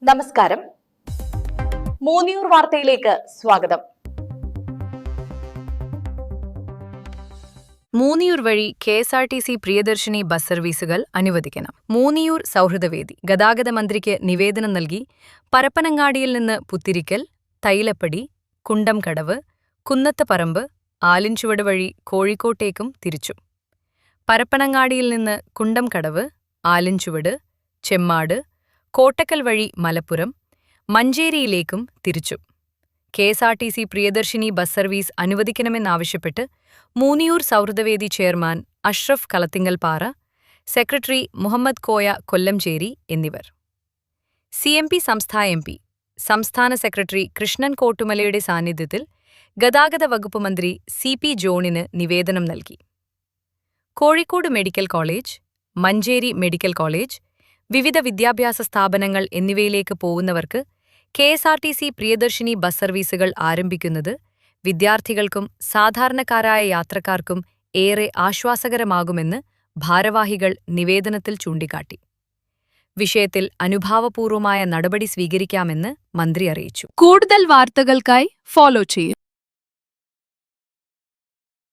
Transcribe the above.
നമസ്കാരം. മൂന്നിയൂർ വാർത്തയിലേക്ക് സ്വാഗതം. മൂന്നിയൂർ വഴി KSRTC പ്രിയദർശിനി ബസ് സർവീസുകൾ അനുവദിക്കണം. മൂന്നിയൂർ സൗഹൃദവേദി ഗതാഗത മന്ത്രിക്ക് നിവേദനം നൽകി. പരപ്പനങ്ങാടിയിൽ നിന്ന് പുത്തിരിക്കൽ, തൈലപ്പടി, കുണ്ടംകടവ്, കുന്നത്തപറമ്പ്, ആലിൻചുവട് വഴി കോഴിക്കോട്ടേക്കും തിരിച്ചു. പരപ്പനങ്ങാടിയിൽ നിന്ന് കുണ്ടംകടവ്, ആലിൻചുവട്, ചെമ്മാട്, കോട്ടക്കൽ വഴി മലപ്പുറം, മഞ്ചേരിയിലേക്കും തിരിച്ചു. KSRTC പ്രിയദർശിനി ബസ് സർവീസ് അനുവദിക്കണമെന്നാവശ്യപ്പെട്ട് മൂന്നിയൂർ സൗഹൃദവേദി ചെയർമാൻ അഷ്റഫ് കളത്തിങ്ങൽപ്പാറ, സെക്രട്ടറി മുഹമ്മദ് കോയ കൊല്ലംചേരി എന്നിവർ. CMP സംസ്ഥാന സെക്രട്ടറി കൃഷ്ണൻ കോട്ടുമലയുടെ സാന്നിധ്യത്തിൽ ഗതാഗത വകുപ്പ് മന്ത്രി CP ജോണിന് നിവേദനം നൽകി. Kozhikode medical college, Manjeri medical college, വിവിധ വിദ്യാഭ്യാസ സ്ഥാപനങ്ങൾ എന്നിവയിലേക്ക് പോകുന്നവർക്ക് KSRTC പ്രിയദർശിനി ബസ് സർവീസുകൾ ആരംഭിക്കുന്നത് വിദ്യാർത്ഥികൾക്കും സാധാരണക്കാരായ യാത്രക്കാർക്കും ഏറെ ആശ്വാസകരമാകുമെന്ന് ഭാരവാഹികൾ നിവേദനത്തിൽ ചൂണ്ടിക്കാട്ടി. വിഷയത്തിൽ അനുഭാവപൂർവമായ നടപടി സ്വീകരിക്കാമെന്ന് മന്ത്രി അറിയിച്ചു. കൂടുതൽ വാർത്തകൾക്കായി ഫോളോ ചെയ്യൂ.